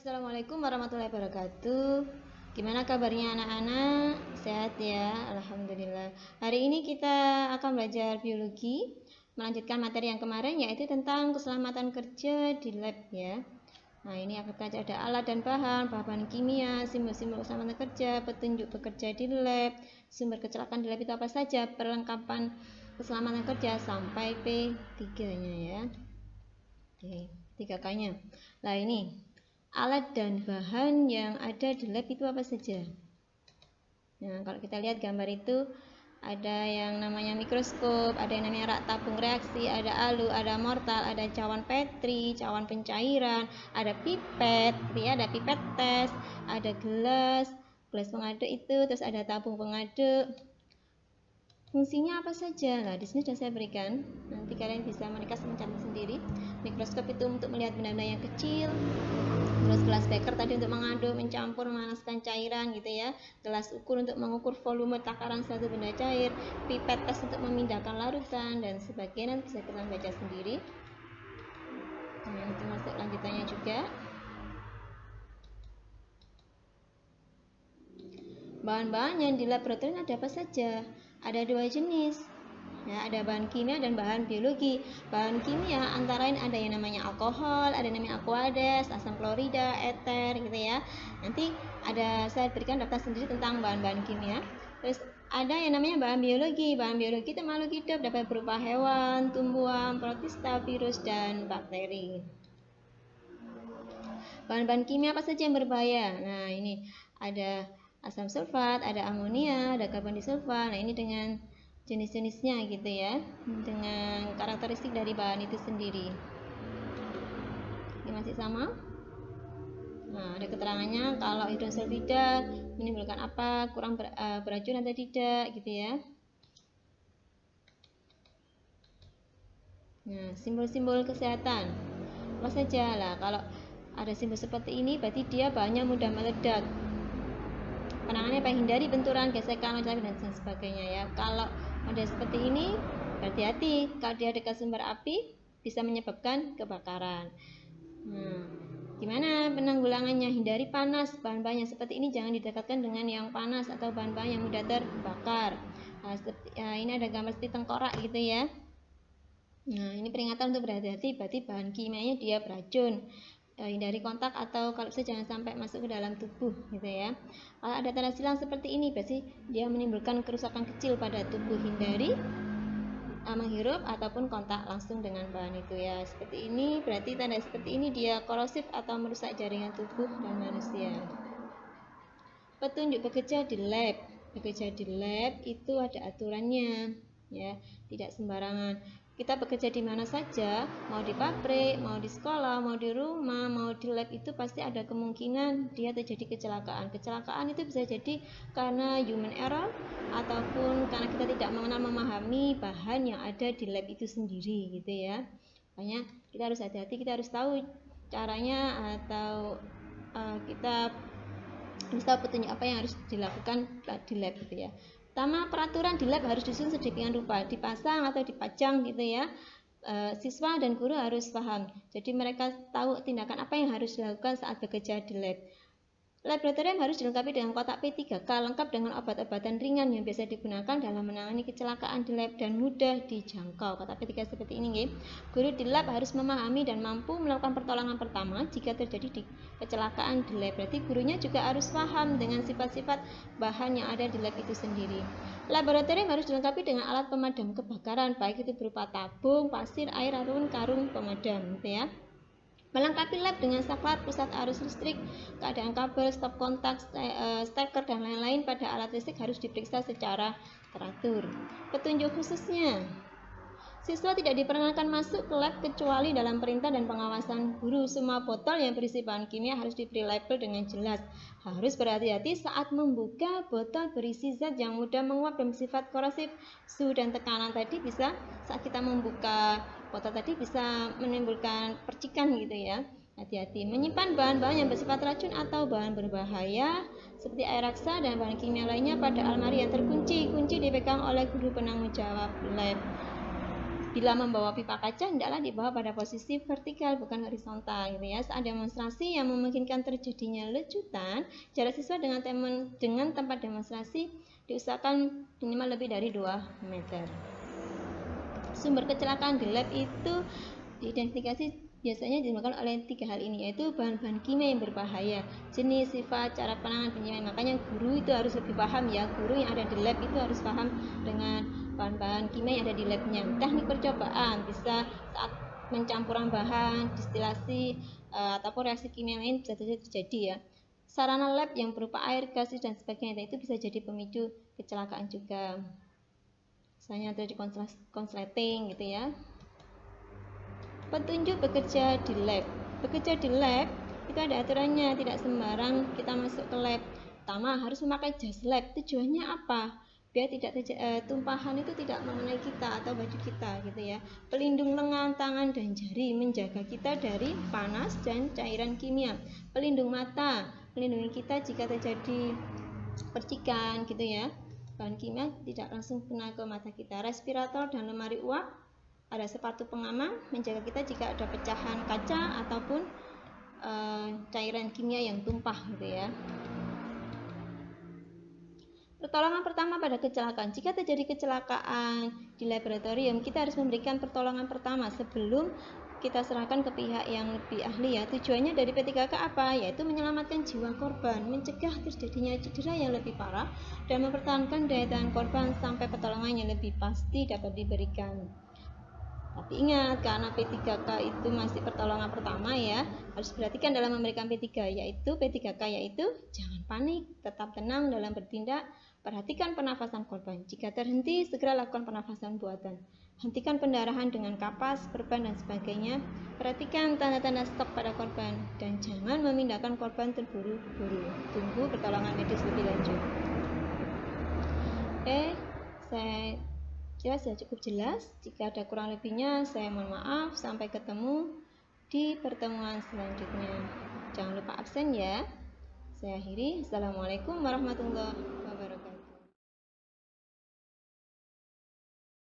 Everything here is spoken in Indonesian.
Assalamualaikum warahmatullahi wabarakatuh. Gimana kabarnya anak-anak? Sehat ya? Alhamdulillah. Hari ini kita akan belajar biologi, melanjutkan materi yang kemarin yaitu tentang keselamatan kerja di lab ya. Nah, ini akan belajar ada alat dan bahan kimia, simbol-simbol keselamatan kerja, petunjuk bekerja di lab, sumber kecelakaan di lab itu apa saja, perlengkapan keselamatan kerja sampai P3-nya ya. Oke, 3K-nya. Nah, ini alat dan bahan yang ada di lab itu apa saja? Nah, kalau kita lihat gambar itu ada yang namanya mikroskop, ada yang namanya rak tabung reaksi, ada alu, ada mortal, ada cawan Petri, cawan pencairan, ada pipet, ya, ada pipet tes, ada gelas pengaduk itu, terus ada tabung pengaduk. Fungsinya apa saja? Nah, di sini sudah saya berikan. Nanti kalian bisa mereka mencatat sendiri. Mikroskop itu untuk melihat benda-benda yang kecil. Terus gelas beker tadi untuk mengaduk, mencampur, memanaskan cairan gitu ya. Gelas ukur untuk mengukur volume takaran suatu benda cair. Pipet tes untuk memindahkan larutan dan sebagainya. Nanti bisa kalian baca sendiri. Nah, itu masuk lanjutannya juga. Bahan-bahan yang di laboratorium ada apa saja? Ada 2 jenis. Ya, ada bahan kimia dan bahan biologi. Bahan kimia antara lain ada yang namanya alkohol, ada yang namanya aqueous, asam klorida, eter gitu ya. Nanti ada saya berikan daftar sendiri tentang bahan-bahan kimia. Terus ada yang namanya bahan biologi. Bahan biologi itu makhluk hidup dapat berupa hewan, tumbuhan, protista, virus dan bakteri. Bahan-bahan kimia apa saja yang berbahaya? Nah, ini ada asam sulfat, ada amonia, ada karbon disulfat. Nah, ini dengan jenis-jenisnya gitu ya, dengan karakteristik dari bahan itu sendiri. Ini masih sama. Nah, ada keterangannya kalau hidrosulfida menimbulkan apa, kurang beracun atau tidak gitu ya. Nah, simbol-simbol kesehatan apa saja lah. Kalau ada simbol seperti ini berarti dia bahannya mudah meledak. Penanganannya apa? Hindari benturan, gesekan, dan sebagainya ya. Kalau model seperti ini hati-hati, kalau dia dekat sumber api bisa menyebabkan kebakaran. Nah, gimana penanggulangannya? Hindari panas. Bahan-bahan yang seperti ini jangan didekatkan dengan yang panas atau bahan-bahan yang mudah terbakar. Nah, ini ada gambar seperti tengkorak gitu ya. Nah, ini peringatan untuk berhati-hati, berarti bahan kimianya dia beracun. Hindari kontak atau kalau bisa jangan sampai masuk ke dalam tubuh gitu ya. Kalau ada tanda silang seperti ini berarti dia menimbulkan kerusakan kecil pada tubuh. Hindari menghirup ataupun kontak langsung dengan bahan itu ya. Seperti ini berarti tanda seperti ini dia korosif atau merusak jaringan tubuh dan manusia. Petunjuk bekerja di lab. Bekerja di lab itu ada aturannya ya, tidak sembarangan. Kita bekerja di mana saja, mau di pabrik, mau di sekolah, mau di rumah, mau di lab itu pasti ada kemungkinan dia terjadi kecelakaan. Kecelakaan itu bisa jadi karena human error ataupun karena kita tidak mengenal memahami bahan yang ada di lab itu sendiri gitu ya. Makanya kita harus hati-hati, kita harus tahu caranya atau kita harus tahu petunjuk apa yang harus dilakukan di lab gitu ya. Pertama, peraturan di lab harus disusun sedemikian rupa, dipasang atau dipajang gitu ya. Siswa dan guru harus paham. Jadi mereka tahu tindakan apa yang harus dilakukan saat bekerja di lab. Laboratorium harus dilengkapi dengan kotak P3K lengkap dengan obat-obatan ringan yang biasa digunakan dalam menangani kecelakaan di lab dan mudah dijangkau. Kotak P3 seperti ini. Guru di lab harus memahami dan mampu melakukan pertolongan pertama jika terjadi kecelakaan di lab. Berarti gurunya juga harus paham dengan sifat-sifat bahan yang ada di lab itu sendiri. Laboratorium harus dilengkapi dengan alat pemadam kebakaran, baik itu berupa tabung, pasir, air, ataupun karung pemadam gitu ya. Melengkapi lab dengan saklar, pusat arus listrik, keadaan kabel, stop kontak, steker, dan lain-lain pada alat listrik harus diperiksa secara teratur. Petunjuk khususnya, siswa tidak diperkenankan masuk ke lab kecuali dalam perintah dan pengawasan guru. Semua botol yang berisi bahan kimia harus diberi label dengan jelas. Harus berhati-hati saat membuka botol berisi zat yang mudah menguap dan bersifat korosif. Suhu dan tekanan tadi bisa saat kita membuka botol tadi bisa menimbulkan percikan gitu ya. Hati-hati menyimpan bahan-bahan yang bersifat racun atau bahan berbahaya seperti air raksa dan bahan kimia lainnya pada almari yang terkunci. Kunci dipegang oleh guru penanggung jawab lab. Bila membawa pipa kaca, hendaklah dibawa pada posisi vertikal, bukan horizontal, gitu ya. Saat demonstrasi yang memungkinkan terjadinya lecutan, jarak siswa dengan tempat demonstrasi diusahakan minimal lebih dari 2 meter. Sumber kecelakaan di lab itu diidentifikasi biasanya disebabkan oleh 3 hal ini, yaitu bahan-bahan kimia yang berbahaya, jenis, sifat, cara penanganan penyakit. Makanya guru itu harus lebih paham ya, guru yang ada di lab itu harus paham dengan bahan-bahan kimia yang ada di labnya. Teknik percobaan bisa saat pencampuran bahan, distilasi, ataupun reaksi kimia lain bisa terjadi ya. Sarana lab yang berupa air, gasis, dan sebagainya itu bisa jadi pemicu kecelakaan juga. Misalnya terjadi konsleting gitu ya. Petunjuk bekerja di lab. Bekerja di lab itu ada aturannya, tidak sembarang kita masuk ke lab. Pertama, harus memakai jas lab. Tujuannya apa? Biar tidak tumpahan itu tidak mengenai kita atau baju kita gitu ya. Pelindung lengan, tangan, dan jari menjaga kita dari panas dan cairan kimia. Pelindung mata, melindungi kita jika terjadi percikan gitu ya. Bahan kimia tidak langsung kena ke mata kita. Respirator dan lemari uap. Ada sepatu pengaman menjaga kita jika ada pecahan kaca ataupun cairan kimia yang tumpah gitu ya. Pertolongan pertama pada kecelakaan. Jika terjadi kecelakaan di laboratorium, kita harus memberikan pertolongan pertama sebelum kita serahkan ke pihak yang lebih ahli ya. Tujuannya dari P3K apa? Yaitu menyelamatkan jiwa korban, mencegah terjadinya cedera yang lebih parah, dan mempertahankan daya tahan korban sampai pertolongan yang lebih pasti dapat diberikan. Tapi ingat, karena P3K itu masih pertolongan pertama ya, harus perhatikan dalam memberikan P3K yaitu jangan panik, tetap tenang dalam bertindak, perhatikan pernafasan korban. Jika terhenti, segera lakukan pernafasan buatan. Hentikan pendarahan dengan kapas, perban, dan sebagainya. Perhatikan tanda-tanda stop pada korban dan jangan memindahkan korban terburu-buru. Tunggu pertolongan medis lebih lanjut. Saya kira sudah cukup jelas. Jika ada kurang lebihnya, saya mohon maaf. Sampai ketemu di pertemuan selanjutnya. Jangan lupa absen ya. Saya akhiri. Assalamualaikum warahmatullahi wabarakatuh.